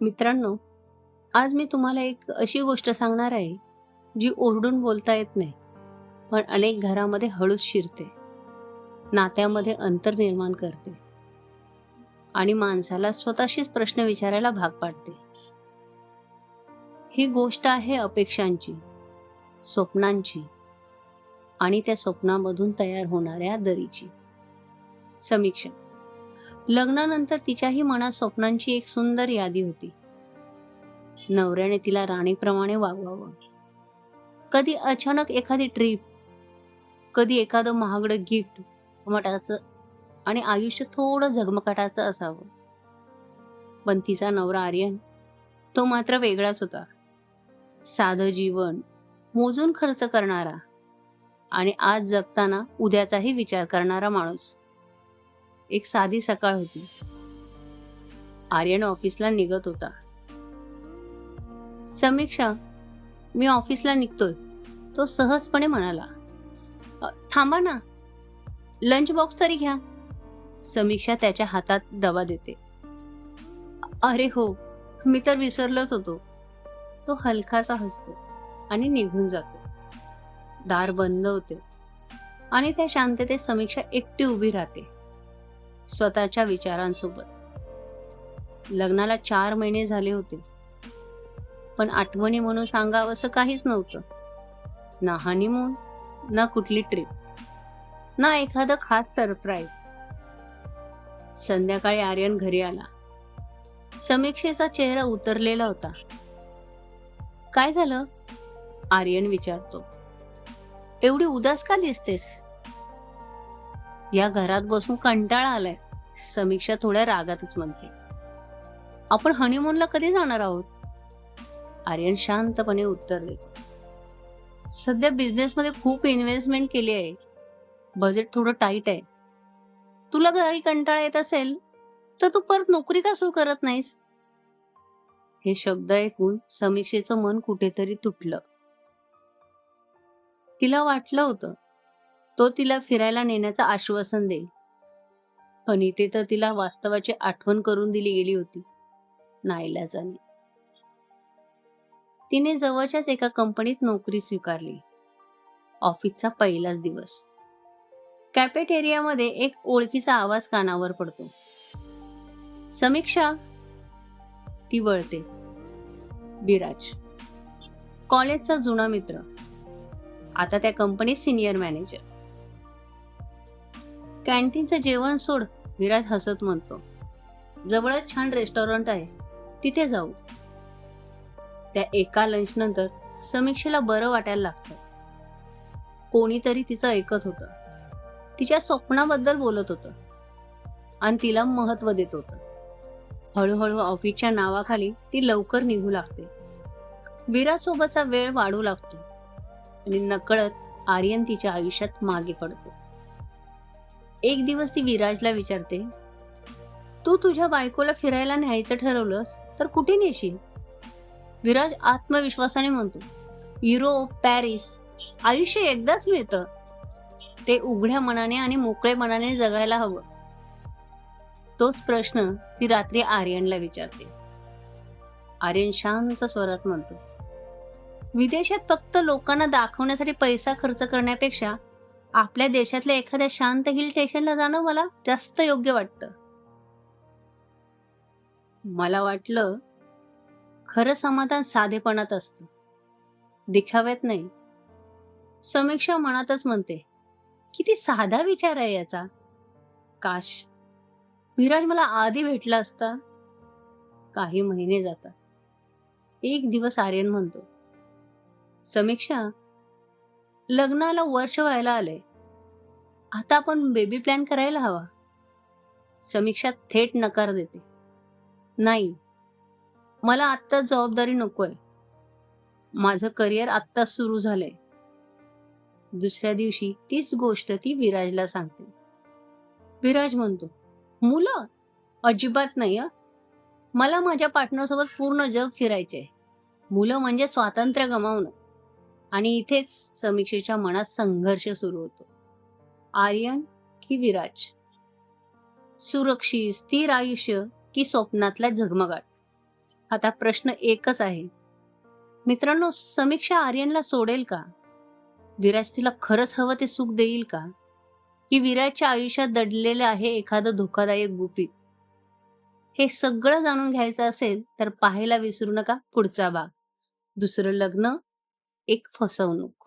मित्रांनो, आज मी तुम्हाला एक अशी गोष्ट सांगणार आहे, जी ओरडून बोलता येत नाही, पण अनेक घरामध्ये हळूच शिरते, नात्यामध्ये अंतर निर्माण करते आणि माणसाला स्वतःशीच प्रश्न विचारायला भाग पाडते. ही गोष्ट आहे अपेक्षांची, स्वप्नांची आणि त्या स्वप्नामधून तयार होणाऱ्या दरीची. समीक्षा. लग्नानंतर तिच्याही मनात स्वप्नांची एक सुंदर यादी होती. नवऱ्याने तिला राणीप्रमाणे वागवावं. कधी अचानक एखादी ट्रिप, कधी एखादं महागडं गिफ्ट मटाचं आणि आयुष्य थोडं झगमगाटाचं असावं. पण तिचा नवरा आर्यन, तो मात्र वेगळाच होता. साधं जीवन, मोजून खर्च करणारा आणि आज जगताना उद्याचाही विचार करणारा माणूस. एक साधी सकाळ होती. आर्यन ऑफिसला निघत होता. समीक्षा, मी ऑफिसला निघतोय, तो सहजपणे म्हणाला. थांबा ना, लंच बॉक्स तरी घ्या. समीक्षा त्याच्या हातात डबा देते. अरे हो, मी तर विसरलोच होतो. तो हलकासा हसतो आणि निघून जातो. दार बंद होते आणि त्या शांततेत समीक्षा एकटी उभी राहते, स्वतःच्या विचारांसोबत. लग्नाला 4 महिने झाले होते, पण आठवणी म्हणून सांगावंसं काहीच नव्हतं. ना हनीमून, ना कुठली ट्रिप, ना एखादं खास सरप्राईज. संध्याकाळी आर्यन घरी आला. समीक्षेचा चेहरा उतरलेला होता. काय झालं? आर्यन विचारतो. एवढी उदास का दिसतेस? या घरात बसून कंटाळा आलाय, समीक्षा थोड्या रागातच म्हणते. आपण हनीमूनला कधी जाणार आहोत? आर्यन शांतपणे उत्तर देतो. सध्या बिझनेसमध्ये खूप इन्व्हेस्टमेंट केली आहे. बजेट थोडं टाईट आहे. तुला घरी कंटाळा येत असेल तर तू परत नोकरी का सुरू करत नाहीस? हे शब्द ऐकून समीक्षेचं मन कुठेतरी तुटलं. तिला वाटलं होतं तो तिला फिरायला नेण्याचं आश्वासन देईल, पण इथे तर तिला वास्तवाची आठवण करून दिली गेली होती, नाईलाजाने. तिने जवळच्याच एका कंपनीत नोकरी स्वीकारली. ऑफिसचा पहिलाच दिवस. कॅफेटेरियामध्ये एक ओळखीचा आवाज कानावर पडतो. समीक्षा. ती वळते. विराज, कॉलेजचा जुना मित्र, आता त्या कंपनीत सिनियर मॅनेजर. कॅन्टीनचं जेवण सोड, विराज हसत म्हणतो. जवळच छान रेस्टॉरंट आहे, तिथे जाऊ. त्या एका लंच नंतर समीक्षेला बरं वाटायला लागतं. कोणीतरी तिचं ऐकत होतं, तिच्या स्वप्नाबद्दल बोलत होतं आणि तिला महत्व देत होतं. हळूहळू ऑफिसच्या नावाखाली ती लवकर निघू लागते. विराज सोबतचा वेळ वाढू लागतो आणि नकळत आर्यन तिच्या आयुष्यात मागे पडतो. एक दिवस ती विराजला विचारते, तू तुझ्या बायकोला फिरायला न्यायचं ठरवलंस तर कुठे नेशील? विराज आत्मविश्वासाने म्हणतो, युरोप, पॅरिस. आयुष्य एकदाच मिळतं, ते उघड्या मनाने आणि मोकळे मनाने जगायला हवं. तोच प्रश्न ती रात्री आर्यनला विचारते. आर्यन शांत स्वरात म्हणतो, विदेशात फक्त लोकांना दाखवण्यासाठी पैसा खर्च करण्यापेक्षा आपल्या देशातल्या एखाद्या शांत हिल स्टेशनला जाणं मला जास्त योग्य वाटतं. मला वाटलं खरं समाधान साधेपणात असतं, दिखाव्यात नाही. समीक्षा मनातच म्हणते, किती साधा विचार आहे याचा. काश विराज मला आधी भेटला असता. काही महिने जातात. एक दिवस आर्यन म्हणतो, समीक्षा, लग्नाला वर्ष व्हायला आलंय, आता आपण बेबी प्लॅन करायला हवा. समीक्षा थेट नकार देते. नाही, मला आत्ता जबाबदारी नकोय. माझं करिअर आत्ताच सुरू झालंय. दुसऱ्या दिवशी तीच गोष्ट ती विराजला सांगते. विराज म्हणतो, मुलं अजिबात नाही. मला माझ्या पार्टनरसोबत पूर्ण जग फिरायचंय. मुलं म्हणजे स्वातंत्र्य गमावणं. आणि इथेच समीक्षेच्या मनात संघर्ष सुरू होतो. आर्यन की विराज? सुरक्षित स्थिर आयुष्य की स्वप्नातला झगमगाट? आता प्रश्न एकच आहे, मित्रांनो, समीक्षा आर्यनला सोडेल का? विराज तिला खरंच हवं ते सुख देईल का? की विराजच्या आयुष्यात दडलेलं आहे एखादं धोकादायक गुपित? हे सगळं जाणून घ्यायचं असेल तर पाहायला विसरू नका पुढचा भाग. दुसरं लग्न, एक फसवणूक.